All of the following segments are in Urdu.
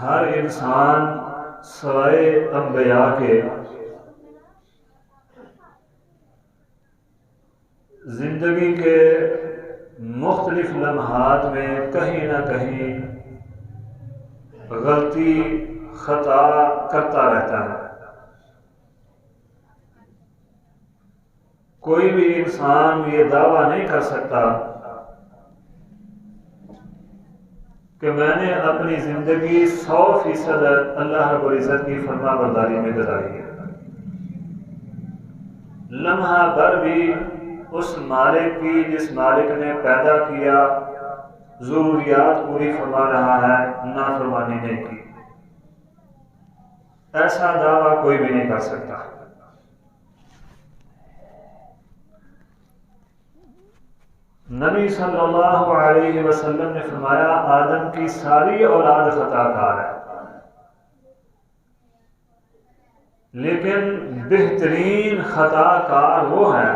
ہر انسان سوائے انبیاء کے زندگی کے مختلف لمحات میں کہیں نہ کہیں غلطی خطا کرتا رہتا ہے۔ کوئی بھی انسان یہ دعویٰ نہیں کر سکتا کہ میں نے اپنی زندگی 100% اللہ رب العزت کی فرما برداری میں گزاری ہے۔ لمحہ بھر بھی اس مالک کی جس مالک نے پیدا کیا ضروریات پوری فرما رہا ہے، نافرمانی نہیں کی، ایسا دعویٰ کوئی بھی نہیں کر سکتا۔ نبی صلی اللہ علیہ وسلم نے فرمایا آدم کی ساری اولاد خطا کار ہے، لیکن بہترین خطا کار وہ ہے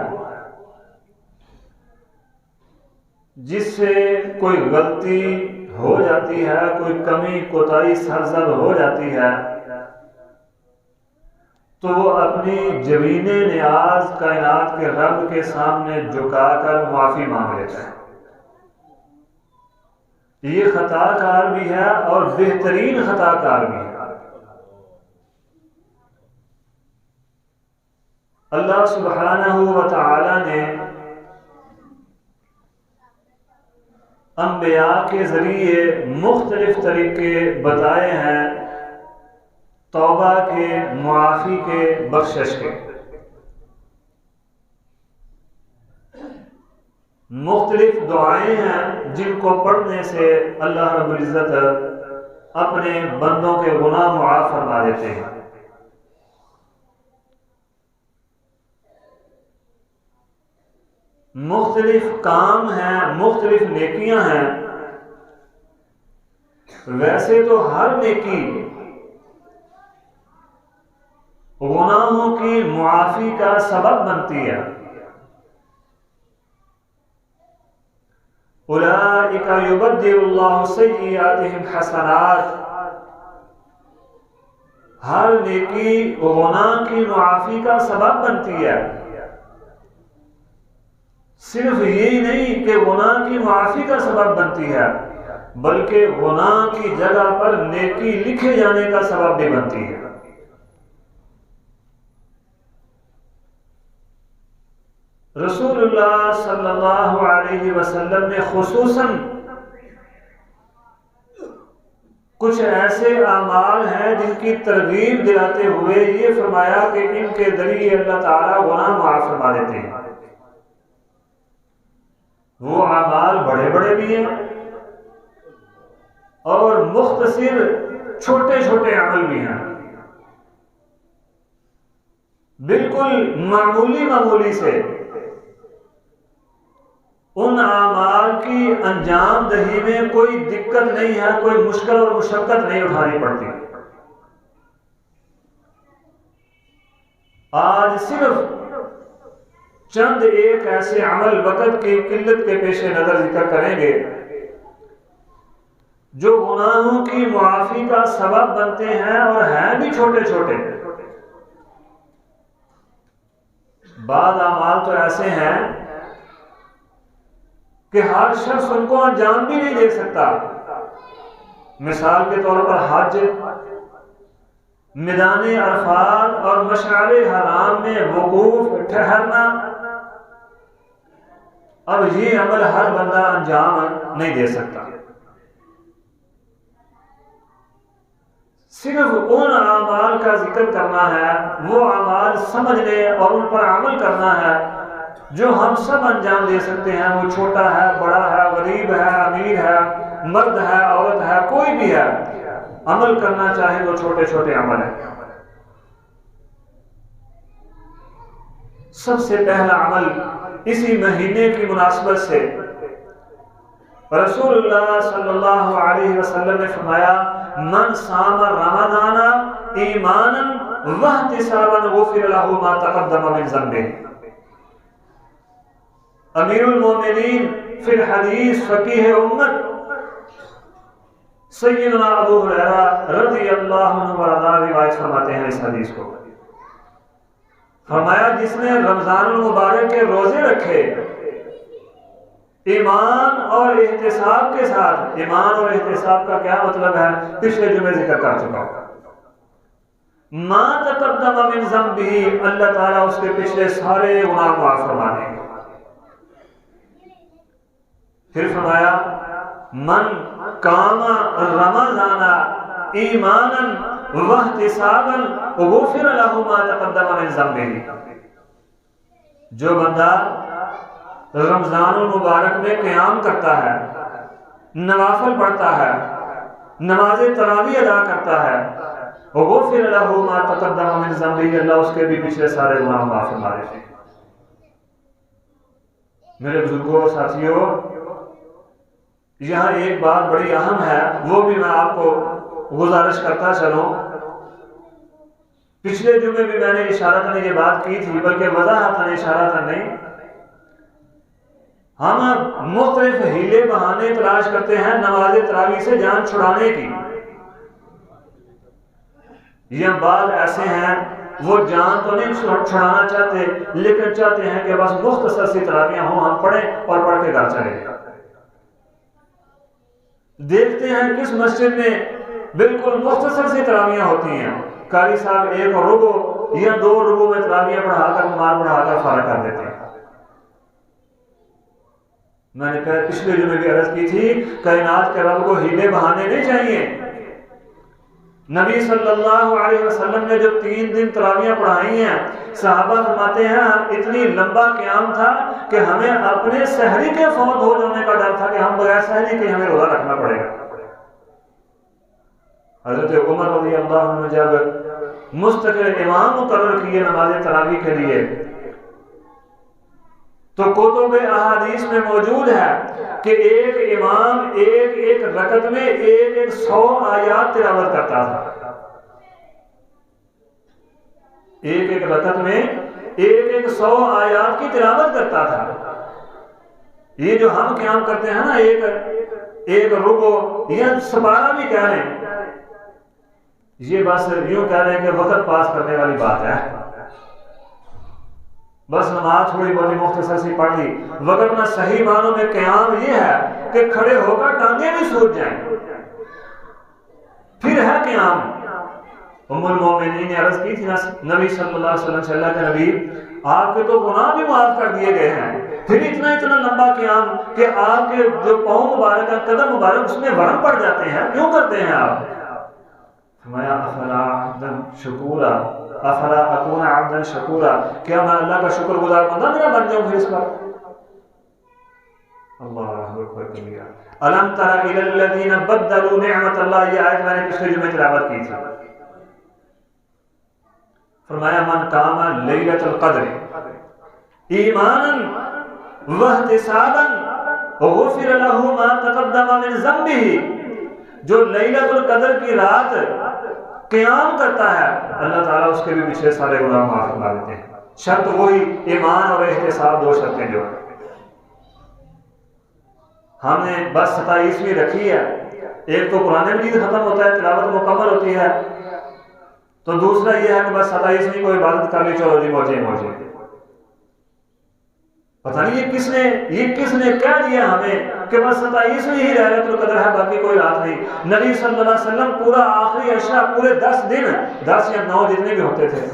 جس سے کوئی غلطی ہو جاتی ہے، کوئی کمی کوتاہی سرزد ہو جاتی ہے تو وہ اپنی جبین نیاز کائنات کے رب کے سامنے جھکا کر معافی مانگ لیتا ہے۔ یہ خطا کار بھی ہے اور بہترین خطا کار بھی ہے۔ اللہ سبحانہ و تعالی نے انبیاء کے ذریعے مختلف طریقے بتائے ہیں توبہ کے، معافی کے، بخشش کے۔ مختلف دعائیں ہیں جن کو پڑھنے سے اللہ رب العزت اپنے بندوں کے گناہ معاف فرما دیتے ہیں۔ مختلف کام ہیں، مختلف نیکیاں ہیں۔ ویسے تو ہر نیکی گناہوں کی معافی کا سبب بنتی ہے۔ اولئک یبدل اللہ سیئاتہم حسنات، ہر نیکی گناہ کی معافی کا سبب بنتی ہے۔ صرف یہی نہیں کہ گناہ کی معافی کا سبب بنتی ہے، بلکہ گناہ کی جگہ پر نیکی لکھے جانے کا سبب بھی بنتی ہے۔ رسول اللہ صلی اللہ علیہ وسلم نے خصوصاً کچھ ایسے اعمال ہیں جن کی ترغیب دلاتے ہوئے یہ فرمایا کہ ان کے ذریعے اللہ تعالیٰ گناہ معاف فرما دیتے ہیں۔ وہ اعمال بڑے بڑے بھی ہیں اور مختصر چھوٹے چھوٹے عمل بھی ہیں، بالکل معمولی سے ان اعمال کی انجام دہی میں کوئی دقت نہیں ہے، کوئی مشکل اور مشقت نہیں اٹھانی پڑتی۔ آج صرف چند ایک ایسے عمل وقت کی قلت کے پیش نظر ذکر کریں گے جو گناہوں کی معافی کا سبب بنتے ہیں اور ہیں بھی چھوٹے چھوٹے۔ بعض اعمال تو ایسے ہیں کہ ہر شخص ان کو انجام بھی نہیں دے سکتا۔ مثال کے طور پر حج، میدان عرفات اور مشعر حرام میں وقوف ٹھہرنا، اب یہ عمل ہر بندہ انجام نہیں دے سکتا۔ صرف ان اعمال کا ذکر کرنا ہے، وہ اعمال سمجھنے اور ان پر عمل کرنا ہے جو ہم سب انجام دے سکتے ہیں۔ وہ چھوٹا ہے، بڑا ہے، غریب ہے، امیر ہے، مرد ہے، عورت ہے، کوئی بھی ہے، عمل کرنا چاہے تو چھوٹے چھوٹے عمل ہیں۔ سب سے پہلا عمل اسی مہینے کی مناسبت سے رسول اللہ صلی اللہ علیہ وسلم نے فرمایا من صام رمضان ایمانا واحتسابا غفر له ما تقدم من ذنبه۔ امیر المومنین فی الحدیث فقیہ امت سیدنا ابو ہریرہ رضی اللہ عنہ ورضا روایت فرماتے ہیں اس حدیث کو، فرمایا جس نے رمضان المبارک کے روزے رکھے ایمان اور احتساب کے ساتھ، ایمان اور احتساب کا کیا مطلب ہے پچھلے جمعے ذکر کر چکا ہوں، ما تقدم من ذنبہ، اللہ تعالیٰ اس کے پچھلے سارے گناہ معاف فرما دیں گے۔ پھر فرمایا من قام رمضان ایمانا واحتسابا غفر له ما تقدم من ذنبہ، جو بندہ رمضان المبارک میں قیام کرتا ہے، نوافل پڑھتا ہے، نماز تراویح ادا کرتا ہے، غفر له ما تقدم من ذنبہ، اللہ اس کے بھی پچھلے سارے گناہ معاف فرما دیتے ہیں۔ میرے بزرگوں ساتھیوں، یہاں ایک بات بڑی اہم ہے، وہ بھی میں آپ کو گزارش کرتا چلوں۔ پچھلے جمعے بھی میں نے اشارتاً یہ بات کی تھی، بلکہ وضاحتاً اشارتاً نہیں۔ ہم مختلف ہیلے بہانے تلاش کرتے ہیں نماز تراویح سے جان چھڑانے کی۔ یہ بعض ایسے ہیں وہ جان تو نہیں چھڑانا چاہتے، لیکن چاہتے ہیں کہ بس مختصر سی تراویحاں ہوں، ہم پڑھیں اور پڑھ کے گھر چلے جائیں۔ دیکھتے ہیں کس مسجد میں بالکل مختصر سی تراویحاں ہوتی ہیں، قاری صاحب ایک ربع یا 2 ربع میں تراویحاں پڑھا کر نماز پڑھا کر فارغ کر دیتے ہیں۔ میں نے کہا پچھلے جمعے بھی عرض کی تھی، کائنات کے رب کو ہیلے بہانے نہیں چاہیے۔ نبی صلی اللہ علیہ وسلم نے جو 3 دن تراویحاں پڑھائی ہیں، صحابہ فرماتے ہیں اتنی لمبا قیام تھا کہ ہمیں اپنے سحری کے فوت ہو جانے کا ڈر تھا کہ ہم بغیر سحری کے ہمیں روزہ رکھنا پڑے گا۔ حضرت عمر رضی اللہ عنہ جب مستقل امام مقرر کیے نماز تراویح کے لیے، تو کتب احادیث میں موجود ہے کہ ایک امام ایک رکعت میں 100 آیات تلاوت کرتا تھا، ایک رکعت میں 100 آیات کی تلاوت کرتا تھا۔ یہ جو ہم قیام کرتے ہیں نا، ایک رکوع یا سپارہ بھی کہہ رہے ہیں، یہ بس یوں کہہ رہے ہیں کہ وقت پاس کرنے والی بات ہے، بس نماز تھوڑی بہت مختصر سی پڑھ لی، وگرنہ صحیح معنوں میں قیام یہ ہے کہ کھڑے ہو کر ٹانگیں بھی سوج جائیں، پھر ہے قیام۔ ام المومنین نے عرض کی تھی نبی صلی اللہ علیہ وسلم سے، اللہ کے نبی آپ کے تو گناہ بھی معاف کر دیے گئے ہیں، پھر اتنا لمبا قیام کہ آپ کے جو پاؤں مبارک قدم مبارک اس میں ورم پڑ جاتے ہیں، کیوں کرتے ہیں آپ؟ فرمایا افلا عبدا شکورا، افلا اکون عبدا شکورا، کیا میں اللہ کا شکر گزار بندہ میرا بن جاؤں پھر اس پر؟ اللہ اکبر کبیرہ۔ الم تر الی الذین بدلوا نعمت اللہ، یہ آیت میں نے پچھلے جمعے تلاوت کی تھی۔ فرمایا من قام لیلۃ القدر ایمانا واحتسابا غفر له ما تقدم من ذنبه، جو لیلۃ القدر کی رات قیام کرتا ہے اللہ تعالیٰ اس کے بھی پچھلے سارے گناہ معاف فرما دیتے ہیں۔ شرط وہی ایمان اور احتساب، 2 شرطیں جو ہم نے بس 27ویں رکھی ہے۔ ایک تو قرآن مجید ختم ہوتا ہے، تلاوت مکمل ہوتی ہے، تو دوسرا یہ ہے کہ بس 27ویں کو عبادت کر لی، چلو جی موجے۔ پتہ نہیں یہ کس نے کہہ دیا ہمیں کہ بس 27ویں ہی لیلۃ القدر ہے، باقی کوئی رات نہیں۔ نبی صلی اللہ علیہ وسلم پورا آخری عشرہ، پورے 10 دن، 10 یا 9 جتنے بھی ہوتے تھے،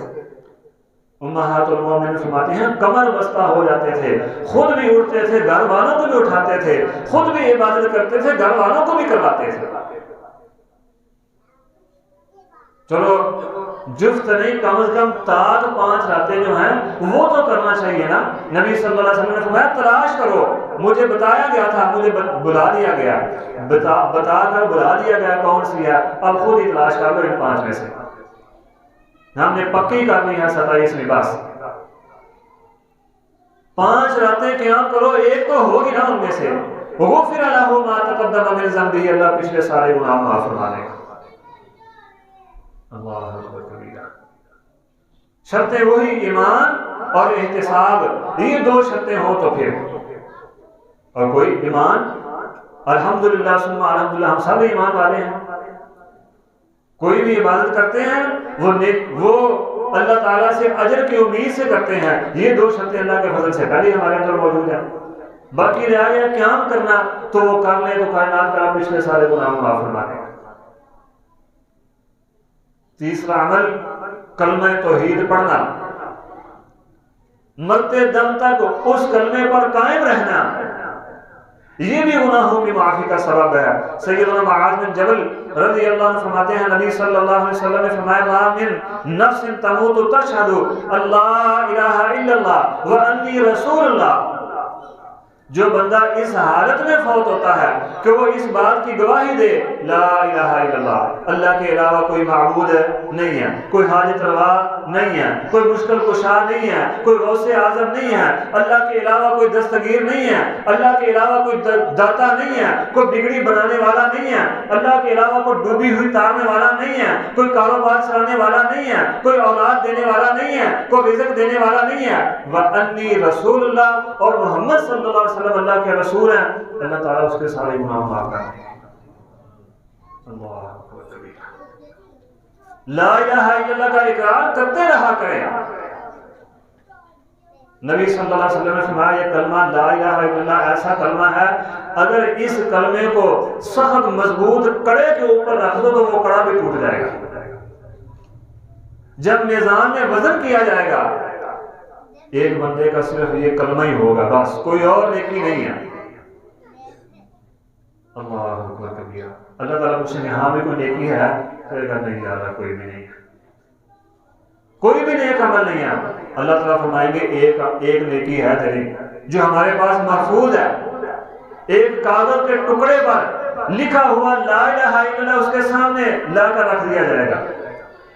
امہات المومنین فرماتی ہیں کمر بستہ ہو جاتے تھے، خود بھی اٹھتے تھے، گھر والوں کو بھی اٹھاتے تھے، خود بھی عبادت کرتے تھے، گھر والوں کو بھی کرواتے تھے۔ چلو جفت نہیں، کم از کم تاک 5 راتیں جو ہیں وہ تو کرنا چاہیے نا۔ نبی صلی اللہ علیہ وسلم نے فرمایا تلاش کرو، مجھے بتایا گیا تھا، مجھے بلا دیا گیا، بتا کر بلا دیا گیا کون سی ہے، اب خود ہی تلاش کر لو ان 5 میں سے۔ ہم نے پکی کرنی ہے 27ویں، بس 5 راتیں قیام کرو، ایک تو ہوگی نا ان میں سے۔ غفر له ما تقدم من ذنبه، اللہ پچھلے سارے گناہ معاف فرما دے گا۔ اللہ اکبر کبیرہ۔ شرطیں وہی ایمان اور احتساب، یہ 2 شرطیں ہوں تو پھر، اور کوئی ایمان الحمدللہ ثم الحمدللہ، ہم سب ایمان والے ہیں، کوئی بھی عبادت کرتے ہیں وہ اللہ تعالیٰ سے اجر کی امید سے کرتے ہیں، یہ دو شرطیں اللہ کے فضل سے پہلے ہمارے اندر موجود ہیں۔ باقی رہ گیا قیام کرنا، تو وہ کر لیں تو کائنات کا پچھلے سارے گناہ معاف فرما دے گا۔ تیسرا عمل کلمہ توحید پڑھنا، مرتے دم تک اس کلمے پر قائم رہنا، یہ بھی گناہوں کی معافی کا سبب ہے۔ سیدنا معاذ بن جبل رضی اللہ عنہ فرماتے ہیں، نبی صلی اللہ علیہ وسلم نے فرمایا، ما من نفس تموت تشہد اللہ الہ الا اللہ وانی رسول اللہ، جو بندہ اس حالت میں فوت ہوتا ہے کہ وہ اس بات کی گواہی دے، لا الہ الا اللہ، اللہ کے علاوہ کوئی معبود نہیں ہے، کوئی حاجت روا نہیں ہے، کوئی مشکل کشا نہیں ہے، کوئی غوث اعظم نہیں ہے، اللہ کے علاوہ کوئی دستگیر نہیں ہے، اللہ کے علاوہ کوئی داتا نہیں ہے، کوئی بگڑی بنانے والا نہیں ہے، اللہ کے علاوہ کوئی ڈوبی ہوئی تارنے والا نہیں ہے، کوئی کاروبار چلانے والا نہیں ہے، کوئی اولاد دینے والا نہیں ہے، کوئی رزق دینے والا نہیں ہے، وَأَنِّي رسول اللہ، اور محمد صلی اللہ علیہ وسلم اللہ کے رسول ہیں، اللہ تعالیٰ اس کے سارے گناہ معاف کر دیں۔ لا الہ الا اللہ کا اقرار کرتے رہا کریں۔ نبی صلی اللہ علیہ وسلم نے فرمایا، یہ کلمہ لا الہ الا اللہ ایسا کلمہ ہے، اگر اس کلمے کو سخت مضبوط کڑے کے اوپر رکھ دو تو وہ کڑا بھی ٹوٹ جائے گا۔ جب میزان میں وزن کیا جائے گا، ایک بندے کا صرف یہ کلمہ ہی ہوگا، بس کوئی اور نیکی نہیں ہے۔ اللہ اکبر کبیرہ۔ اللہ تعالیٰ پوچھیں گے ہاں بھی کوئی نیکی ہے؟ کہے گا نہیں یا اللہ کوئی بھی نہیں ہے، کوئی بھی نیک عمل نہیں ہے۔ اللہ تعالیٰ فرمائیں گے ایک نیکی ہے تیری جو ہمارے پاس محفوظ ہے، ایک کاغذ کے ٹکڑے پر لکھا ہوا لا الہ الا اللہ اس کے سامنے لا کر رکھ دیا جائے گا۔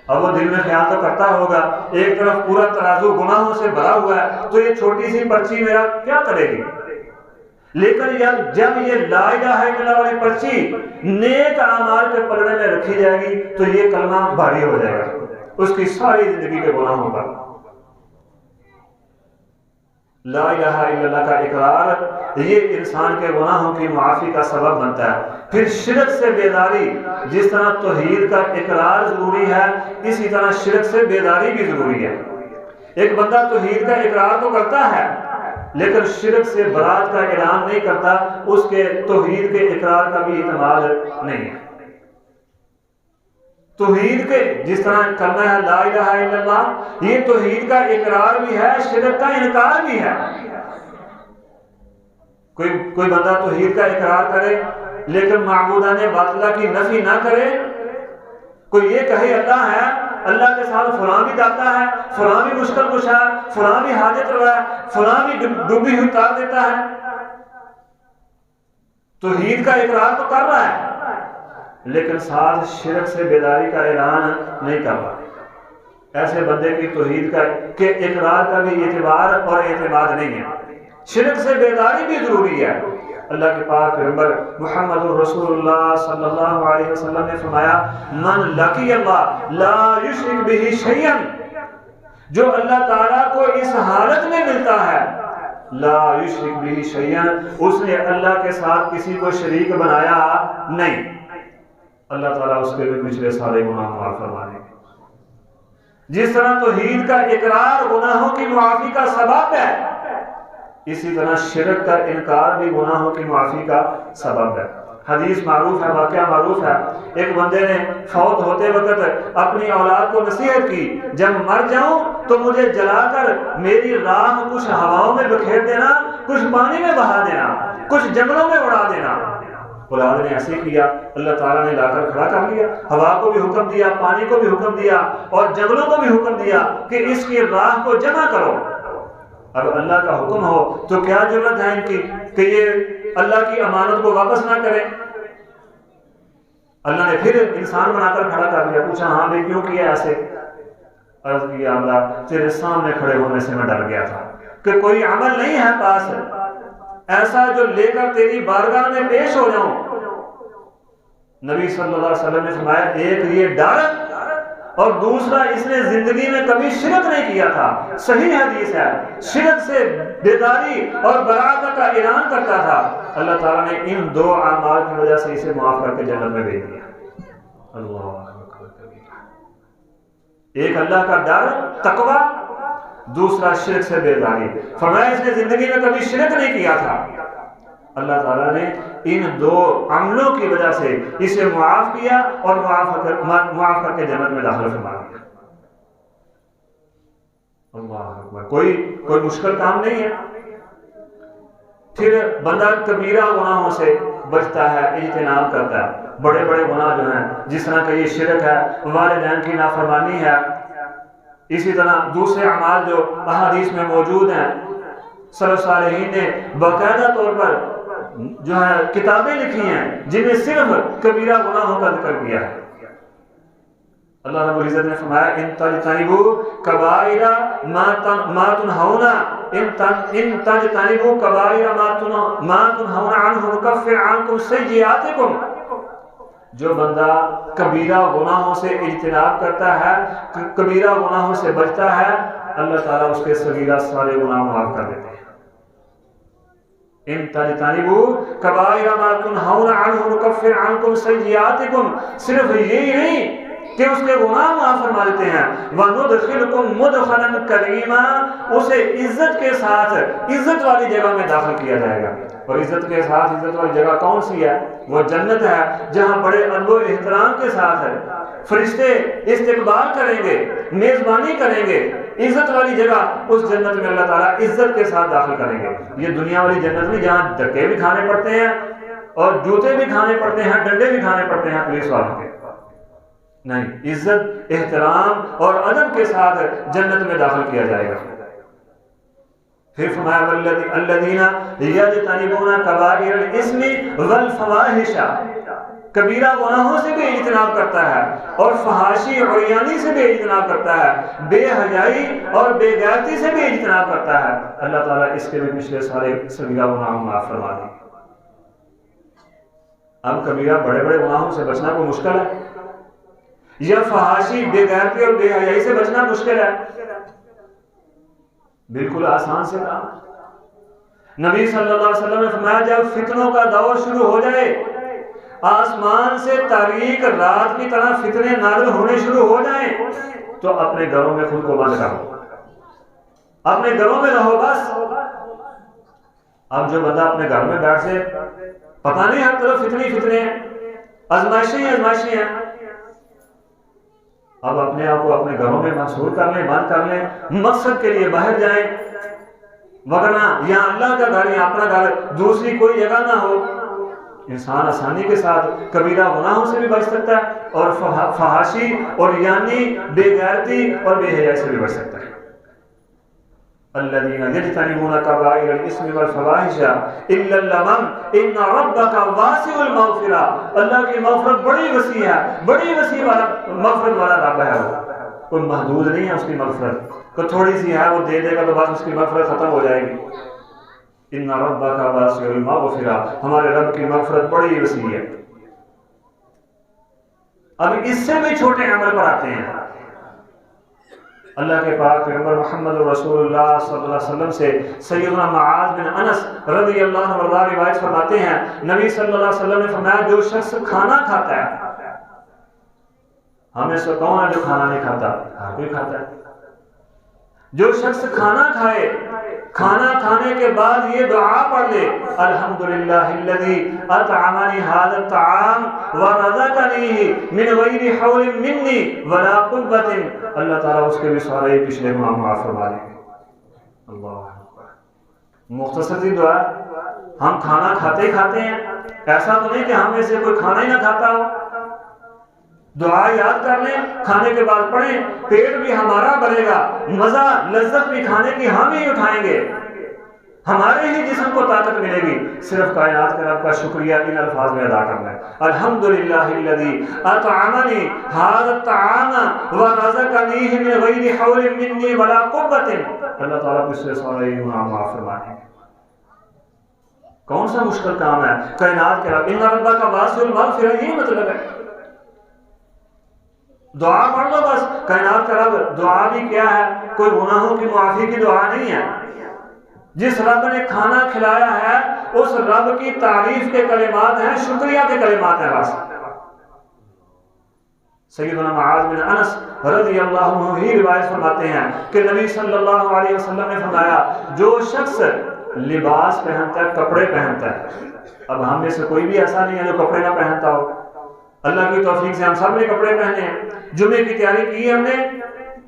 اب وہ دل میں خیال تو کرتا ہوگا، ایک طرف پورا ترازو گناہوں سے بھرا ہوا ہے تو یہ چھوٹی سی پرچی میرا کیا کرے گی، لیکن جب یہ لا الہ الا اللہ والی پرچی نیک اعمال کے پلڑے میں رکھی جائے گی تو یہ کلمہ بھاری ہو جائے گا اس کی ساری زندگی کے گناہوں پر۔ لا الہ الا اللہ کا اقرار یہ انسان کے گناہوں کی معافی کا سبب بنتا ہے۔ پھر شرک سے بیداری، جس طرح توحید کا اقرار ضروری ہے اسی طرح شرک سے بیداری بھی ضروری ہے۔ ایک بندہ توحید کا اقرار تو کرتا ہے لیکن شرک سے برات کا اعلان نہیں کرتا، اس کے توحید کے اقرار کا بھی اعتماد نہیں ہے۔ توحید کے جس طرح کلمہ ہے لا الہ الا اللہ، یہ توحید کا اقرار بھی ہے، شرک کا انکار بھی ہے۔ کوئی بندہ توحید کا اقرار کرے لیکن معبودان باطلہ کی نفی نہ کرے، کوئی یہ کہے اللہ ہے، اللہ کے ساتھ فلاں بھی داتا ہے، فلاں بھی مشکل کشا ہے، فلاں بھی حاجت روا ہے، فلاں بھی ڈوبی ہوئی تار دیتا ہے، توحید کا اقرار تو کر رہا ہے لیکن ساتھ شرک سے بیداری کا اعلان نہیں کر رہا۔ ایسے بندے کی توحید کے اقرار کا بھی اعتبار اور اعتماد نہیں ہے۔ شرک سے بیداری بھی ضروری ہے۔ اللہ کے پاک پیغمبر محمد رسول اللہ صلی اللہ علیہ وسلم نے فرمایا، من لقی اللہ لا یشرک بہ شیئا، جو اللہ تعالیٰ کو اس حالت میں ملتا ہے لا یشرک بہ شیئا، اس نے اللہ کے ساتھ کسی کو شریک بنایا نہیں، اللہ تعالیٰ اس کے بھی پچھلے سارے گناہ معاف فرما دیں گے۔ جس طرح توحید کا اقرار گناہوں کی معافی کا سبب ہے، اسی طرح شرک کا انکار بھی گناہوں کی معافی کا سبب ہے۔ حدیث معروف ہے، واقعہ معروف ہے، ایک بندے نے فوت ہوتے وقت اپنی اولاد کو نصیحت کی، جب مر جاؤں تو مجھے جلا کر میری راہ کچھ ہواؤں میں بکھیر دینا، کچھ پانی میں بہا دینا، کچھ جنگلوں میں اڑا دینا۔ اولاد نے ایسے کیا، اللہ تعالیٰ نے لا کر کھڑا کر لیا، ہوا کو بھی حکم دیا، پانی کو بھی حکم دیا اور جنگلوں کو بھی حکم دیا کہ اس کی راہ کو جمع کرو۔ اب اللہ کا حکم ہو تو کیا ضرورت ہے ان کی کہ یہ اللہ کی امانت کو واپس نہ کریں۔ اللہ نے پھر انسان بنا کر کھڑا کر دیا، پوچھا ہاں بھائی کیوں کیا ایسے؟ عرض کیا اللہ تیرے سامنے کھڑے ہونے سے میں ڈر گیا تھا کہ کوئی عمل نہیں ہے پاس ایسا جو لے کر تیری بارگاہ میں پیش ہو جاؤں۔ نبی صلی اللہ علیہ وسلم نے فرمایا، ایک یہ ڈر اور دوسرا اس نے زندگی میں کبھی شرک نہیں کیا تھا. صحیح حدیث ہے. شرک سے بیداری اور برات کا اعلان کرتا تھا. اللہ تعالیٰ نے ان دو اعمال کی وجہ سے اسے معاف کر کے جنت میں بھیج دیا. اللہ اکبر کبیرہ. ایک اللہ کا ڈر تقوی، دوسرا شرک سے بیداری. فرمایا اس نے زندگی میں کبھی شرک نہیں کیا تھا. اللہ تعالیٰ نے ان دو عملوں کی وجہ سے اسے معاف کیا اور معاف کر کے جنت میں داخل فرما دیا. اللہ اکبر. کوئی مشکل کام نہیں ہے. پھر بندہ کبیرہ گناہوں سے بچتا ہے، اجتناب کرتا ہے. بڑے بڑے گناہ جو ہیں جس طرح کہ یہ شرک ہے، والدین کی نافرمانی ہے، اسی طرح دوسرے اعمال جو احادیث میں موجود ہیں، سلف صالحین نے باقاعدہ طور پر جو ہے کتابیں لکھی ہیں جن میں صرف کبیرہ گناہوں کا ذکر کیا ہے. اللہ رب العزت نے فرمایا ان تجتنبوا کبائر ما تنہون ان تجتنبوا کبائر ما تنہون عنہ نکفر عنکم سیئاتکم. جو بندہ کبیرہ گناہوں سے اجتناب کرتا ہے، کبیرہ گناہوں سے بچتا ہے، اللہ تعالیٰ اس کے صغیرہ سارے گناہ معاف کر دیتے ہیں. ان تجتنبوا کبائر ما تنہون عنہ نکفر عنکم سیئاتکم. صرف یہی نہیں کہ اس کے گناہ معاف فرما دیتے ہیں، وَنُدْخِلُكُمْ مُدْخَلًا كَرِيمًا. اسے عزت کے ساتھ عزت والی جگہ میں داخل کیا جائے گا. اور عزت کے ساتھ عزت والی جگہ کون سی ہے؟ وہ جنت ہے، جہاں بڑے ادب و احترام کے ساتھ ہے فرشتے استقبال کریں گے، میزبانی کریں گے. عزت والی جگہ اس جنت میں اللہ تعالیٰ عزت کے ساتھ داخل کریں گے. یہ دنیا والی جنت میں جہاں دھکے بھی کھانے پڑتے ہیں اور جوتے بھی کھانے پڑتے ہیں، ڈنڈے بھی کھانے پڑتے ہیں پولیس والوں کے. نہیں، عزت، احترام اور ادب کے ساتھ جنت میں داخل کیا جائے گا. پھر فرمایا الذین یجتنبون کبائر الاسم والفواحش. کبیرہ گناہوں سے بھی اجتناب کرتا ہے اور فحاشی عریانی سے بھی اجتناب کرتا ہے، بے حیائی اور بے غیرتی سے بھی اجتناب کرتا ہے. اللہ تعالیٰ اس کے بھی پچھلے سارے صغیرہ گناہ معاف فرما دیں. اب کبیرہ بڑے بڑے گناہوں سے بچنا کوئی مشکل ہے؟ یا فحاشی، بے غیرتی اور بے حیائی سے بچنا مشکل ہے؟ بالکل آسان سے کام. نبی صلی اللہ علیہ وسلم نے فرمایا جب فتنوں کا دور شروع ہو جائے، آسمان سے تاریک رات کی طرح فتنے نازل ہونے شروع ہو جائیں، تو اپنے گھروں میں خود کو بند کرو، اپنے گھروں میں رہو بس. اب جو بندہ اپنے گھر میں بیٹھ سے پتہ نہیں ہر طرف فتنے ہیں، آزمائشیں ہیں. اب اپنے آپ کو اپنے گھروں میں محصور کر لیں، بند کر لیں، مقصد کے لیے باہر جائیں، وگرنہ یہاں اللہ کا گھر، یہاں اپنا گھر، دوسری کوئی جگہ نہ ہو. انسان آسانی کے ساتھ کبیرہ گناہوں سے بھی بچ سکتا ہے اور فحاشی اور یعنی بے غیرتی اور بے حیائی سے بھی بچ سکتا ہے. الذین یجتنبون کبائر الاسم والفواحش الا اللمم ان ربک واسع المغفرہ. اللہ کی مغفرت بڑی وسیع ہے، بڑی وسیع والا مغفرت والا رب ہے. وہ کوئی محدود نہیں ہے اس کی مغفرت، کوئی تھوڑی سی ہے وہ دے دے گا تو بس اس کی مغفرت ختم ہو جائے گی. ان ربک واسع المغفرہ، ہمارے رب کی مغفرت بڑی وسیع ہے. اب اس سے بھی چھوٹے عمل پر آتے ہیں. اللہ کے پاک پیغمبر محمد رسول اللہ صلی اللہ علیہ وسلم سے سیدنا معاذ بن انس رضی اللہ عنہ روایت فرماتے ہیں، نبی صلی اللہ علیہ وسلم نے فرمایا جو شخص کھانا کھاتا ہے، ہمیں سے کون ہے جو کھانا نہیں کھاتا؟ ہر کوئی کھاتا ہے. جو شخص کھانا کھائے، کھانا کھانے کے بعد یہ دعا پڑھ لے، الحمدللہ الذی اطعمنی ھذا الطعام ورزقنی من غیر حول منی ولا قوۃ، اللہ تعالیٰ اس کے بھی سارے پچھلے گناہ معاف فرما دیں گے. اللہ اکبر. مختصر سی دعا. ہم کھانا کھاتے ہیں، ایسا تو نہیں کہ ہم میں سے کوئی کھانا ہی نہ کھاتا ہو. دعا یاد کر لیں، کھانے کے بعد پڑھیں، پیٹ بھی ہمارا بھرے گا، مزہ لذت بھی کھانے کی ہم ہی اٹھائیں گے، ہمارے ہی جسم کو طاقت ملے گی. صرف کائنات کے رب کا شکریہ ان الفاظ میں ادا کرنا ہے. الحمدللہ الذی اطعمنی ھذا الطعام ورزقنی من غیر حول منی ولا قوۃ. اللہ تعالیٰ اس سے سارے گناہ معاف فرمائیں. کون سا مشکل کام ہے؟ کائنات کے رب ان ربک واسع المغفرہ، یہ مطلب ہے. دعا پڑھ لو بس. کائنات کا رب دعا بھی کیا ہے؟ کوئی گناہوں کی معافی کی دعا نہیں ہے. جس رب نے کھانا کھلایا ہے اس رب کی تعریف کے کلمات ہیں، شکریہ کے کلمات ہیں بس. سیدنا معاذ بن انس رضی اللہ عنہ ہی روایت فرماتے ہیں کہ نبی صلی اللہ علیہ وسلم نے فرمایا جو شخص لباس پہنتا ہے، کپڑے پہنتا ہے. اب ہم میں سے کوئی بھی ایسا نہیں ہے جو کپڑے نہ پہنتا ہو. اللہ کی توفیق سے ہم سب نے کپڑے پہنے ہیں. جمعے کی تیاری کی ہم نے،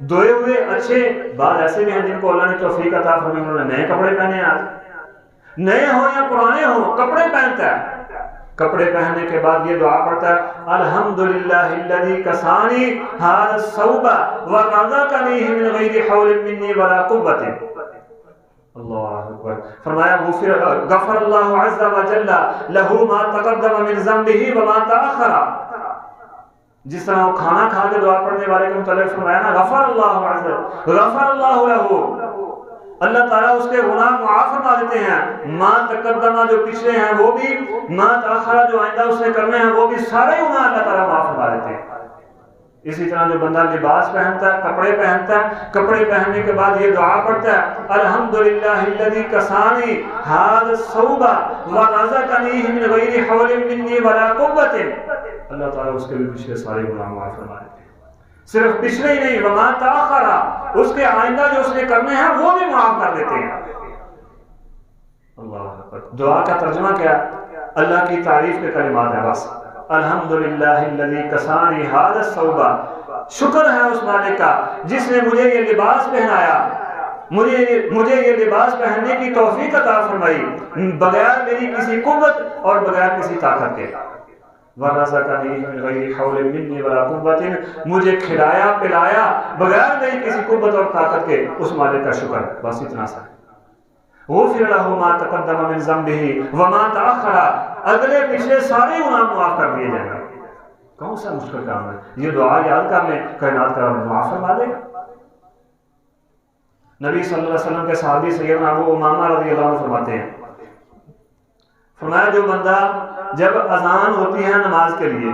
دھوئے ہوئے اچھے. بعض ایسے بھی ہیں جن کو اللہ نے توفیق عطا فرمائی، انہوں نے نئے کپڑے پہنے ہیں. آج نئے ہوں یا پرانے ہوں کپڑے پہنتا ہے. کپڑے پہننے کے بعد یہ دعا پڑھتا ہے الحمدللہ الذی کسانی ھذا الثوب ورزقنی من غیر حول منی ولا قوت. اللہ اکبر. فرمایا غفر اللہ عز وجل لہ ما تقدم من ذنبہ وما تأخر. جس طرح وہ کھانا کھا کے دعا پڑھنے والے کے متعلق فرمایا نا غفر اللہ عز غفر اللہ لہ، اللہ تعالیٰ اس کے گناہ معاف فرما دیتے ہیں. ما تقدمہ جو پچھلے ہیں وہ بھی، ما تأخر جو آئندہ اس نے کرنے ہیں وہ بھی، سارے گناہ اللہ تعالیٰ معاف فرما دیتے ہیں. اسی طرح جو بندہ لباس پہنتا ہے، کپڑے پہنتا ہے، کپڑے پہننے کے بعد یہ دعا پڑھتا ہے الحمدللہ الذی کسانی ھذا الثوب ورزقنی من غیر حول منی ولا قوت. اللہ تعالیٰ اس کے بھی پچھلے سارے گناہ معاف فرما دیتے ہیں. صرف پچھلے ہی نہیں، وما تأخر، اس کے آئندہ جو اس نے کرنے ہیں وہ بھی معاف کر دیتے ہیں. اللہ اکبر. دعا کا ترجمہ کیا؟ اللہ کی تعریف کے کلمات ہیں بس. الحمدللہ الذی کسانی ھذا الثوب، شکر ہے اس مالک کا جس نے مجھے یہ لباس پہنایا، مجھے یہ لباس پہننے کی توفیق عطا فرمائی بغیر میری کسی قوت اور بغیر کسی طاقت کے. ورزقنی من غیر حول منی ولا قوت، مجھے کھلایا پلایا بغیر میری کسی قوت اور طاقت کے. اس مالک کا شکر. بس اتنا سا. غفر لہ ما تقدم من ذنبہ وما تأخر، اگلے پچھلے سارے گناہ معاف کر دیے جائیں گے. کون سا مشکل کام ہے؟ یہ دعا یاد کر لیں، کائنات کا رب معاف فرما دے گا. نبی صلی اللہ علیہ وسلم کے صحابی سیدنا ابو امامہ رضی اللہ عنہ فرماتے ہیں، فرمایا جو بندہ جب اذان ہوتی ہے نماز کے لیے،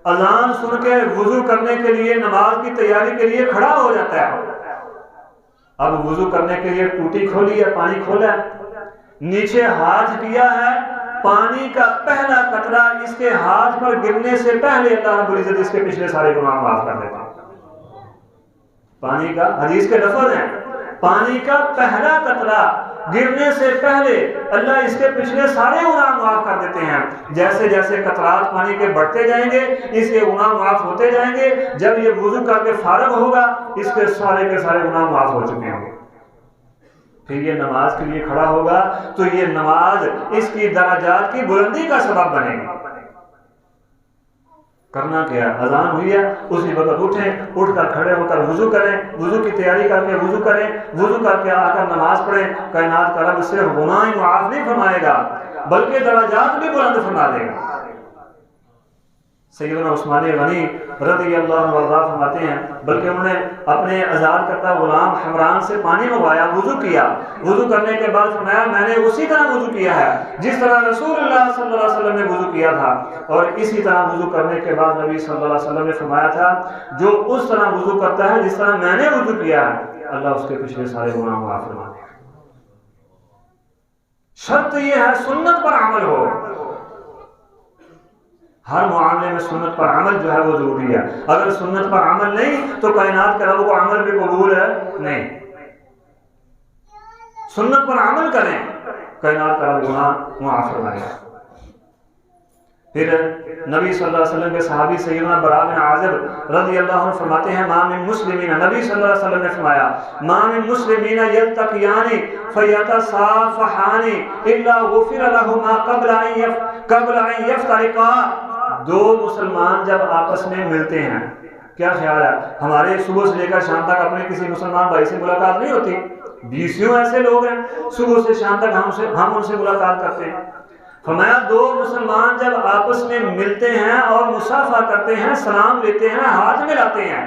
اذان سن کے وضو کرنے کے لیے نماز کی تیاری کے لیے کھڑا ہو جاتا ہے. اب وضو کرنے کے لیے ٹوٹی کھولی ہے، پانی کھولا ہے، نیچے ہاتھ کیا ہے، پانی کا پہلا قطرہ اس کے ہاتھ پر گرنے سے پہلے اللہ رب العزت اس کے پچھلے سارے گناہ معاف کر دیتے ہیں. پانی کا، حدیث کے لفظ ہیں، پانی کا پہلا قطرہ گرنے سے پہلے اللہ اس کے پچھلے سارے گناہ معاف کر دیتے ہیں. جیسے جیسے قطرات پانی کے بڑھتے جائیں گے اس کے گناہ معاف ہوتے جائیں گے. جب یہ وضو کر کے فارغ ہوگا اس کے سارے گناہ معاف ہو چکے ہوں گے. پھر یہ نماز کے لیے کھڑا ہوگا تو یہ نماز اس کی درجات کی بلندی کا سبب بنے گی. کرنا کیا؟ اذان ہوئی ہے اسی وقت اٹھیں، اٹھ کر کھڑے ہو کر وضو کریں، وضو کی تیاری کر کے وضو کریں، وضو کر کے آ کر نماز پڑھیں. کائنات کا رب صرف گناہ ہی معاف نہیں فرمائے گا بلکہ درجات بھی بلند فرما دے گا. سیدنا عثمان غنی رضی اللہ عنہ فرماتے ہیں بلکہ انہوں نے اپنے آزاد کرتا غلام حمران سے پانی منگوایا، وضو کیا، وضو کرنے کے بعد فرمایا میں نے اسی طرح وضو کیا ہے جس طرح رسول اللہ صلی اللہ علیہ وسلم نے وضو کیا تھا. اور اسی طرح وضو کرنے کے بعد نبی صلی اللہ علیہ وسلم نے فرمایا تھا جو اس طرح وضو کرتا ہے جس طرح میں نے وضو کیا ہے اللہ اس کے پچھلے سارے گناہ معاف فرما دے گا. شرط یہ ہے سنت پر عمل ہو. ہر معاملے میں سنت پر عمل جو ہے وہ ضروری ہے. اگر سنت پر عمل نہیں تو کائنات کے رب کو عمل بھی قبول ہے نہیں. سنت پر عمل کریں کائنات کا رب گناہ معاف فرمائے. پھر نبی صلی اللہ علیہ وسلم کے صحابی سیدنا براء بن عازب رضی اللہ عنہ فرماتے ہیں ما من مسلمین، نبی صلی اللہ علیہ وسلم نے فرمایا ما من مسلمین یلتقیان فیتصافحان الا غفر لهما قبل ان یفترقا. دو مسلمان جب آپس میں ملتے ہیں، کیا خیال ہے ہمارے صبح سے لے کر شام تک اپنے کسی مسلمان بھائی سے ملاقات نہیں ہوتی؟ بیسیوں ایسے لوگ ہیں صبح سے شام تک ہم ان سے ملاقات کرتے ہیں. فرمایا دو مسلمان جب آپس میں ملتے ہیں اور مصافحہ کرتے ہیں، سلام لیتے ہیں، ہاتھ ملاتے ہیں،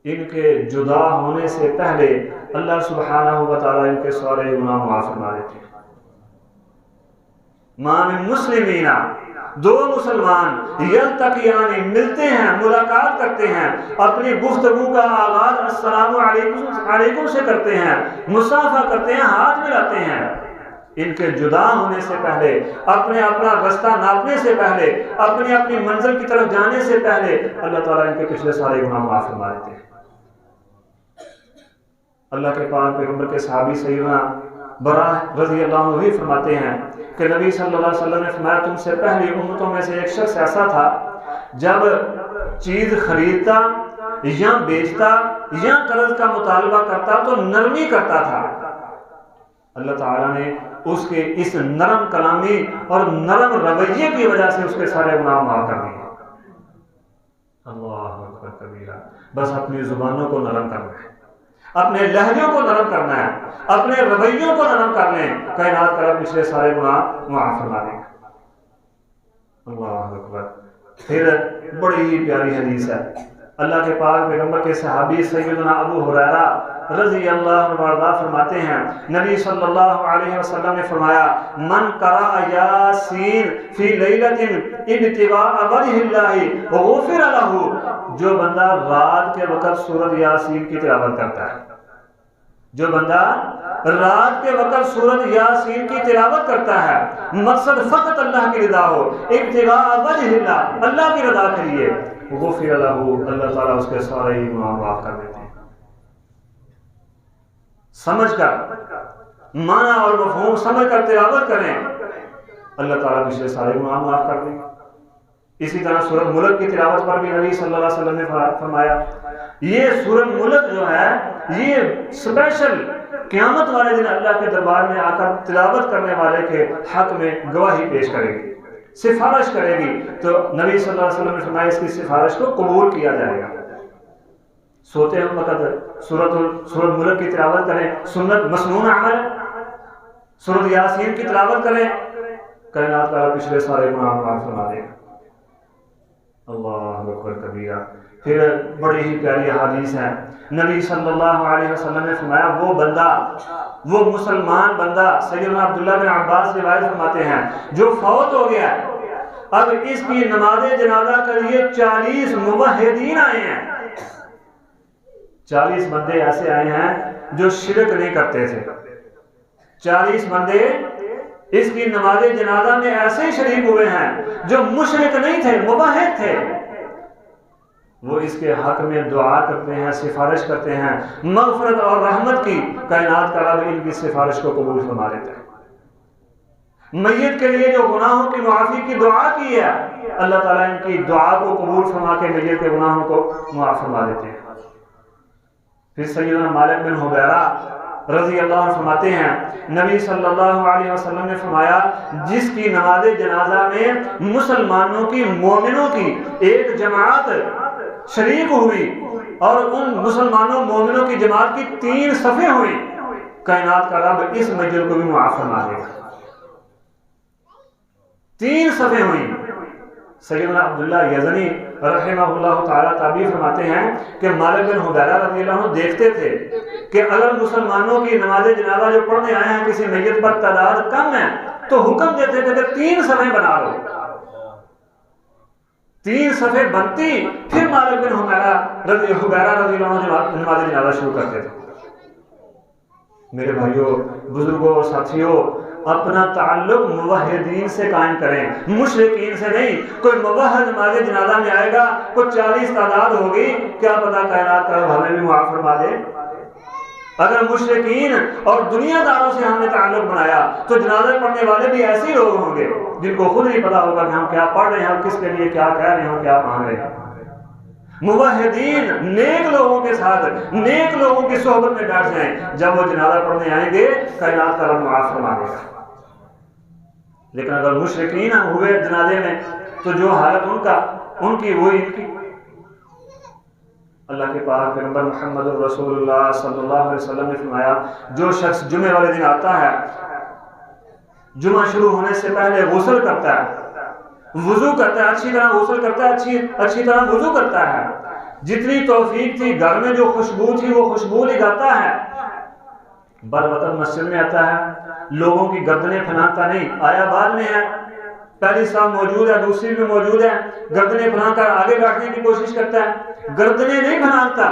ان کے جدا ہونے سے پہلے اللہ سبحانہ و تعالیٰ ان کے سارے گناہ معاف فرما دیتے ہیں. ما من مسلمین، دو مسلمان یلتقیان ملتے ہیں، ملاقات کرتے ہیں، اپنی گفتگو کا آغاز السلام علیکم سے کرتے ہیں، مصافحہ کرتے ہیں، ہاتھ ملاتے ہیں، ان کے جدا ہونے سے پہلے، اپنا رستہ ناپنے سے پہلے، اپنی منزل کی طرف جانے سے پہلے اللہ تعالیٰ ان کے پچھلے سارے گناہ معاف فرما دیتے ہیں۔ اللہ کے پاک پیغمبر کے صحابی سیدنا برا رضی اللہ عنہ ہی فرماتے ہیں کہ نبی صلی اللہ علیہ وسلم نے فرمایا تم سے پہلی امتوں میں سے ایک شخص ایسا تھا جب چیز خریدتا یا بیچتا یا قرض کا مطالبہ کرتا تو نرمی کرتا تھا، اللہ تعالیٰ نے اس کے اس نرم کلامی اور نرم رویے کی وجہ سے اس کے سارے گناہ معاف کر دیے۔ اللہ اکبر کبیرہ، بس اپنی زبانوں کو نرم کرنا ہے، اپنے لہجوں کو نرم کرنا ہے، اپنے رویوں کو نرم کر لیں، کائنات کا رب پچھلے سارے گناہ معاف فرما دے گا۔ اللہ اکبر۔ پھر بڑی ہی پیاری حدیث ہے، اللہ کے پاک پیغمبر کے صحابی سیدنا ابو ہریرہ رضی اللہ عنہ فرماتے ہیں نبی صلی اللہ علیہ وسلم نے فرمایا من قرأ یاسین فی لیلۃ ابتغاء وجہ اللہ غفر لہ، جو بندہ رات کے وقت سورۃ یاسین کی تلاوت کرتا ہے، جو بندہ رات کے وقت سورۃ یاسین کی تلاوت کرتا ہے، مقصد فقط اللہ کی رضا ہو، ابتغاء وجہ اللہ، اللہ کی رضا کے لیے، غفر لہ، اللہ تعالیٰ اس کے سارے گناہ معاف کر دیتے ہیں۔ سمجھ کر معنی اور مفہوم سمجھ کر تلاوت کریں، اللہ تعالیٰ پچھلے سارے گناہ معاف کر دیں۔ اسی طرح سورۃ ملک کی تلاوت پر بھی نبی صلی اللہ علیہ وسلم نے فرمایا یہ سورۃ ملک جو ہے یہ اسپیشل قیامت والے دن اللہ کے دربار میں آ کر تلاوت کرنے والے کے حق میں گواہی پیش کرے گی، سفارش کرے گی، تو نبی صلی اللہ علیہ وسلم نے فرمایا اس کی سفارش کو قبول کیا جائے گا۔ سوتے ہم وقت سورۃ ملک کی تلاوت کریں، سنت مسنون عمل، سورۃ یاسین کی تلاوت کریں، کائنات کا پچھلے سارے گناہ معاف فرما دے گا۔ اللہ اکبر کبیرہ۔ پھر بڑی ہی پیاری حدیث ہے، نبی صلی اللہ علیہ وسلم نے فرمایا وہ بندہ، وہ مسلمان بندہ، سیدنا عبداللہ بن عباس روایت فرماتے ہیں، جو فوت ہو گیا ہے، اب اس کی نماز جنازہ کے لیے 40 موحدین آئے ہیں، 40 بندے ایسے آئے ہیں جو شرک نہیں کرتے تھے، 40 بندے اس کی نماز جنازہ میں ایسے شریک ہوئے ہیں جو مشرک نہیں تھے، موحد تھے، وہ اس کے حق میں دعا کرتے ہیں، سفارش کرتے ہیں مغفرت اور رحمت کی، کائنات کا رب ان کی سفارش کو قبول فرما لیتا ہے۔ میت کے لیے جو گناہوں کی معافی کی دعا کی ہے، اللہ تعالیٰ ان کی دعا کو قبول فرما کے میت کے گناہوں کو معاف فرما دیتے ہیں۔ پھر سیدنا مالک بن حویرہ رضی اللہ عنہ فرماتے ہیں نبی صلی اللہ علیہ وسلم نے فرمایا جس کی نماز جنازہ میں مسلمانوں کی، مومنوں کی ایک جماعت شریک ہوئی اور ان مسلمانوں مومنوں کی جماعت کی 3 صفیں ہوئی، کائنات کا رب اس مجر کو بھی معاف فرما دے گا۔ 3 صفیں ہوئی۔ سیدنا عبداللہ یزنی رحمہ اللہ تعالیٰ تعبیر فرماتے ہیں کہ مالک بن حویرہ رضی اللہ عنہ دیکھتے تھے کہ اگر مسلمانوں کی نماز جنازہ جو پڑھنے آئے ہیں کسی میت پر تعداد کم ہے تو حکم دیتے تھے کہ 3 صفیں بنا لو، 3 صفیں بنتی، پھر مالک بن حویرہ رضی اللہ عنہ نماز جنازہ شروع کرتے تھے۔ میرے بھائیوں، بزرگوں، ساتھیوں، اپنا تعلق موحدین سے قائم کریں، مشرکین سے نہیں۔ کوئی موحد نماز جنازہ میں آئے گا، کوئی 40 تعداد ہوگی، کیا پتا کائنات کا ہمیں بھی معاف فرما دے۔ اگر مشرکین اور دنیا داروں سے ہم نے تعلق بنایا تو جنازہ پڑھنے والے بھی ایسے لوگ ہوں گے جن کو خود نہیں پتا ہوگا کہ ہم کیا پڑھ رہے ہیں، ہم کس کے لیے کیا کہہ رہے ہیں، ہم کیا مانگ رہے ہیں۔ موحدین نیک لوگوں کے ساتھ، نیک لوگوں کی صحبت میں بیٹھ جائیں، جب وہ جنازہ پڑھنے آئیں گے کائنات کا رب معاف فرما دے گا۔ لیکن اگر مشرکین ہوئے جنازے میں تو جو حالت ان کی وہی ان کی۔ اللہ کے پاک پیغمبر محمد رسول اللہ صلی اللہ علیہ وسلم نے فرمایا جو شخص جمعے والے دن آتا ہے، جمعہ شروع ہونے سے پہلے غسل کرتا ہے، وضو کرتا ہے، اچھی طرح غسل کرتا ہے، اچھی طرح وضو کرتا ہے، جتنی توفیق تھی گھر میں جو خوشبو تھی وہ خوشبو لگاتا ہے، بروقت مسجد میں آتا ہے، لوگوں کی گردنیں پھنانتا نہیں، آیا بعد میں ہے، پہلی صاحب موجود ہے، دوسری بھی موجود ہے، گردنیں پھنا کر آگے بیٹھنے کی کوشش کرتا ہے، گردنیں نہیں پھنانتا،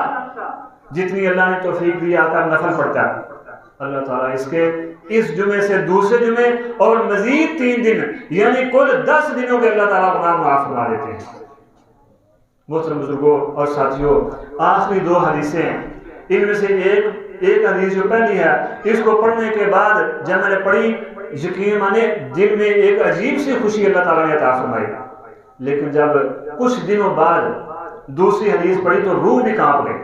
جتنی اللہ نے توفیق دی آ کر نفل پڑتا ہے۔ اللہ تعالیٰ اس جمعے سے دوسرے جمعے اور مزید 3 دن یعنی کل 10 دنوں کے اللہ تعالیٰ گناہ معاف فرما دیتے ہیں۔ محترم بزرگوں اور ساتھیوں، آخری 2 حدیثیں ہیں، ان میں سے ایک حدیث جو پہلی ہے، اس کو پڑھنے کے بعد جب میں نے پڑھی، یقین مانے دل میں ایک عجیب سی خوشی اللہ تعالیٰ نے عطا فرمائی، لیکن جب کچھ دنوں بعد دوسری حدیث پڑھی تو روح بھی کانپ گئی۔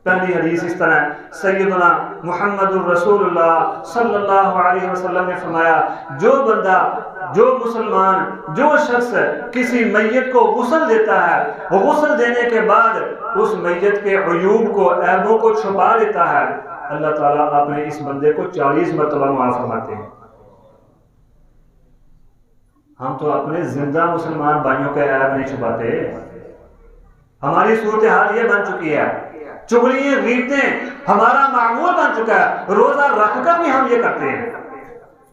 پہلی حدیث اس طرح ہے، سیدنا محمد الرسول اللہ صلی اللہ علیہ وسلم نے فرمایا، جو بندہ، جو مسلمان، جو شخص کسی میت کو غسل دیتا ہے، غسل دینے کے بعد اس میت کے عیوب کو، عیبوں کو چھپا لیتا ہے، اللہ تعالیٰ اپنے اس بندے کو 40 مرتبہ معاف فرماتے ہیں۔ ہم تو اپنے زندہ مسلمان بھائیوں کے عیب نہیں چھپاتے، ہماری صورتحال یہ بن چکی ہے، چغلیاں غیبتیں ہمارا معمول بن چکا ہے، روزہ رکھ کر بھی ہم یہ کرتے ہیں۔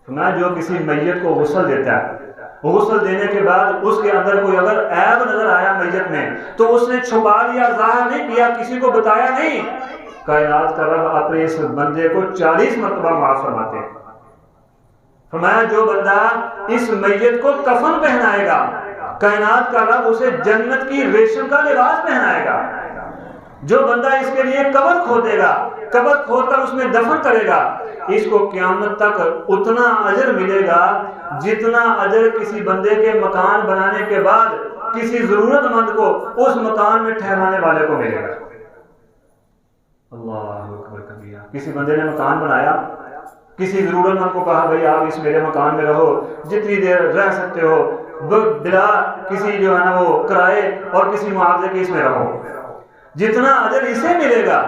میں جو کسی میت کو غسل دیتا ہے، غسل دینے کے بعد اس کے اندر کوئی اگر عیب نظر آیا میت میں تو اس نے چھپا لیا، ظاہر نہیں کیا، کسی کو بتایا نہیں، کائنات کا رب اپنے اس بندے کو 40 مرتبہ معاف فرماتے ہیں۔ فرمایا جو بندہ اس میت کو کفن پہنائے گا، کائنات کا رب اسے جنت کی ریشم کا لباس پہنائے گا۔ جو بندہ اس کے لیے قبر کھودے گا، قبر کھود کر اس میں دفن کرے گا، اس کو قیامت تک اتنا اجر ملے گا جتنا اجر کسی بندے کے مکان بنانے کے بعد کسی ضرورت مند کو اس مکان میں ٹھہرانے والے کو ملے گا۔ اللہ اکبر کبیرہ، کسی بندے نے مکان بنایا، کسی ضرورت مند کو کہا بھائی آپ اس میرے مکان میں رہو، جتنی دیر رہ سکتے ہو، بلا کسی جو ہے نا وہ کرائے اور کسی معاوضے کے اس میں رہو، جتنا اجر اسے ملے گا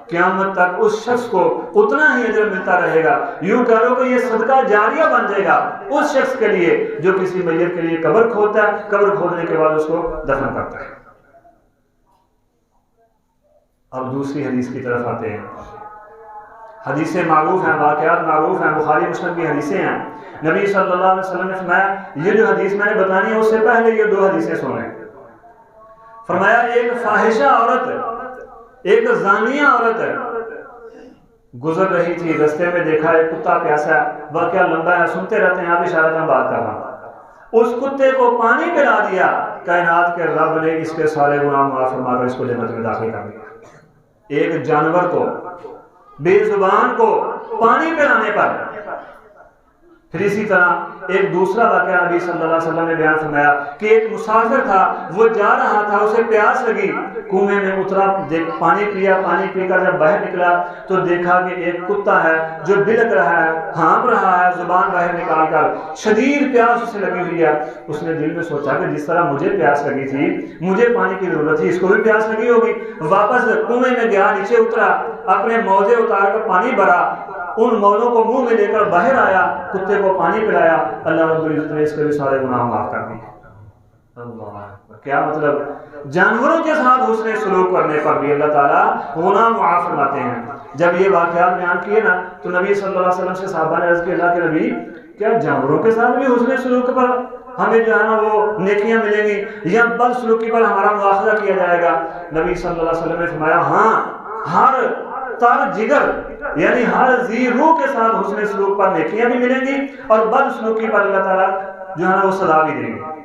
قیامت تک اس شخص کو اتنا ہی اجر ملتا رہے گا۔ یوں کہہ لو کہ یہ صدقہ جاریہ بن جائے گا اس شخص کے لیے جو کسی میت کے لیے قبر کھودتا ہے، قبر کھودنے کے بعد اس کو دفن کرتا ہے۔ اب دوسری حدیث کی طرف آتے ہیں۔ حدیثیں معروف ہیں، واقعات معروف ہیں، بخاری مسلم کی حدیثیں ہیں۔ نبی صلی اللہ علیہ وسلم نے فرمایا، یہ جو حدیث میں نے بتانی ہے اس سے پہلے یہ 2 حدیثیں سنیں۔ فرمایا ایک فاحشہ عورت، ایک زانیہ عورت گزر رہی تھی، رستے میں دیکھا ایک کتا پیاسا ہے، واقعہ لمبا ہے، سنتے رہتے ہیں، آپ اشارتاً بات کر رہا ہوں۔ اس کتے کو پانی پلا دیا، کائنات کے رب نے اس کے سارے گناہ معاف فرما کر اس کو جنت میں داخل کر دیا۔ ایک جانور کو، بے زبان کو پانی پلانے پر۔ پھر اسی طرح ایک دوسرا واقعہ نبی صلی اللہ علیہ وسلم نے بیان فرمایا کہ ایک مسافر تھا، وہ جا رہا تھا، اسے پیاس لگی، کنویں میں اترا، پانی پیا، پانی پی کر جب باہر نکلا تو دیکھا کہ ایک کتا ہے جو بلک رہا ہے، ہانپ رہا ہے زبان باہر نکال کر، شدید پیاس اسے لگی ہوئی ہے۔ اس نے دل میں سوچا کہ جس طرح مجھے پیاس لگی تھی، مجھے پانی کی ضرورت تھی، اس کو بھی پیاس لگی ہوگی۔ واپس کنویں میں گیا، نیچے اترا، اپنے موزے اتار کر پانی بھرا، ان مولوں کو منہ میں لے کر باہر آیا، کتے کو پانی پلایا، اللہ رب العزت نے اس کے بھی سارے گناہ معاف کر دیے۔ اللہ، کیا مطلب، جانوروں کے ساتھ حسن سلوک کرنے پر بھی اللہ تعالیٰ گناہ معاف فرماتے ہیں۔ جب یہ واقعات بیان کیے نا تو نبی صلی اللہ علیہ وسلم سے صحابہ نے عرض کیا، اللہ کے نبی کیا جانوروں کے ساتھ بھی حسن سلوک پر ہمیں جو ہے نا وہ نیکیاں ملیں گی یا بد سلوکی پر ہمارا مواخذہ کیا جائے گا؟ نبی صلی اللہ علیہ وسلم نے فرمایا ہاں، ہر تر جگر یعنی ہر ذی روح کے ساتھ حسن سلوک پر نیکیاں بھی ملیں گی اور بد سلوکی پر اللہ تعالیٰ جو ہے نا وہ سزا بھی دیں گے۔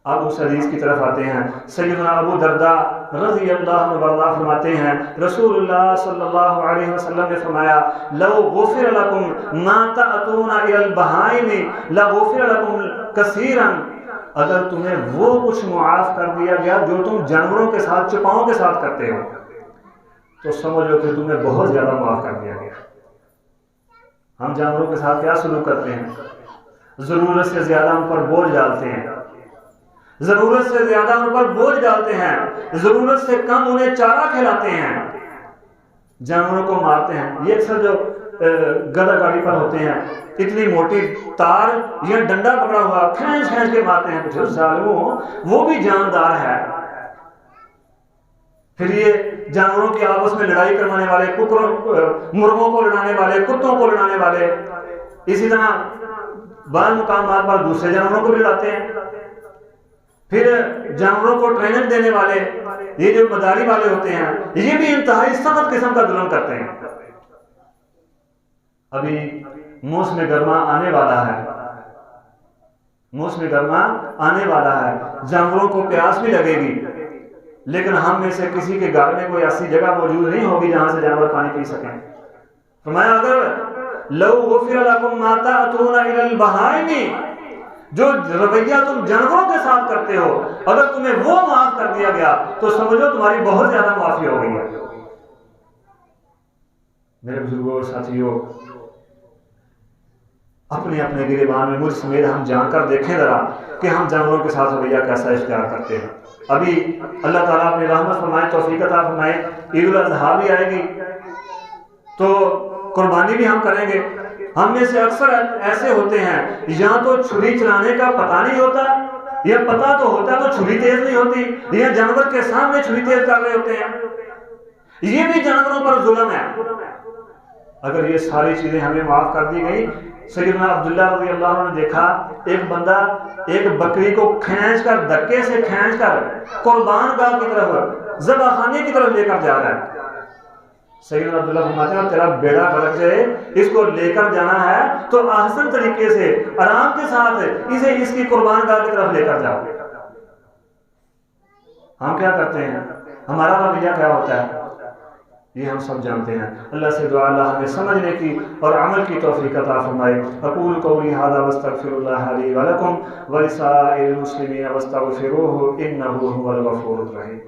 اب اس حدیث کی طرف آتے ہیں۔ سیدنا ابو درداء رضی اللہ عنہ وارضاہ فرماتے ہیں، رسول اللہ صلی اللہ علیہ وسلم نے فرمایا، لو غفر لکم ما تأتون الی البہائم لغفر لکم کثیرا، اگر تمہیں وہ کچھ معاف کر دیا گیا جو تم جانوروں کے ساتھ، چپاؤں کے ساتھ کرتے ہو، تو سمجھو کہ تمہیں بہت زیادہ معاف کر دیا گیا۔ ہم جانوروں کے ساتھ کیا سلوک کرتے ہیں؟ ضرورت سے زیادہ ان پر بوجھ ڈالتے ہیں، ضرورت سے زیادہ ان پر بوجھ ڈالتے ہیں، ضرورت سے کم انہیں چارہ کھلاتے ہیں، جانوروں کو مارتے ہیں۔ یہ اکثر جو گدھا گاڑی پر ہوتے ہیں، اتنی موٹی تار یا ڈنڈا پکڑا ہوا کھینچ کھینچ کے مارتے ہیں، ظالموں وہ بھی جاندار ہے، پھر یہ جانوروں کی آپس میں لڑائی کروانے والے، مرغوں کو لڑانے والے، کتوں کو لڑانے والے، اسی طرح بعض مقامات پر دوسرے جانوروں کو بھی لڑاتے ہیں. پھر جانوروں کو ٹریننگ دینے والے، یہ جو مداری والے ہوتے ہیں، یہ بھی انتہائی سخت قسم کا ظلم کرتے ہیں. ابھی موسم گرما آنے والا ہے، موسم گرما آنے والا ہے، جانوروں کو پیاس بھی لگے گی، لیکن ہم میں سے کسی کے گھر میں کوئی ایسی جگہ موجود نہیں ہوگی جہاں سے جانور پانی پی سکیں. فرمایا اگر لو غفر لکم ما تأتون الی البہائم، جو رویہ تم جانوروں کے ساتھ کرتے ہو، اگر تمہیں وہ معاف کر دیا گیا تو سمجھو تمہاری بہت زیادہ معافی ہو گئی ہے. میرے بزرگوں ساتھیوں، اپنے اپنے گریبان میں مجھ سمیت ہم جان کر دیکھیں ذرا کہ ہم جانوروں کے ساتھ رویہ کیسا اختیار کرتے ہیں. ابھی اللہ تعالیٰ اپنی رحمت فرمائے، توفیق عطا فرمائے، عید الاضحیٰ بھی آئے گی تو قربانی بھی ہم کریں گے. ہم میں سے اکثر ایسے ہوتے ہیں یا تو چھری چلانے کا پتہ نہیں ہوتا، یا پتہ تو ہوتا تو چھری تیز نہیں ہوتی، یا جانور کے سامنے چھری تیز کر رہے ہوتے ہیں. یہ بھی جانوروں پر ظلم ہے. اگر یہ ساری چیزیں ہمیں معاف کر دی گئی. سیدنا عبداللہ رضی اللہ عنہ نے دیکھا ایک بندہ ایک بکری کو کھینچ کر، دھکے سے کھینچ کر قربان گاہ کی طرف، ذبح خانے کی طرف لے کر جا رہا ہے. سیدنا عبداللہ فرماتے ہیں تیرا بیڑا غرق جائے، اس کو لے کر جانا ہے تو احسن طریقے سے آرام کے ساتھ اسے اس کی قربان گاہ کی طرف لے کر جاؤ. ہم کیا کرتے ہیں؟ ہمارا رویہ کیا ہوتا ہے؟ یہ ہم سب جانتے ہیں. اللہ سے دعا اللہ ہمیں سمجھنے کی اور عمل کی توفیق عطا فرمائے. اقول قولی ھذا واستغفر اللہ لی ولکم ولسائر المسلمین واستغفروہ انہ ھو الغفور الرحیم.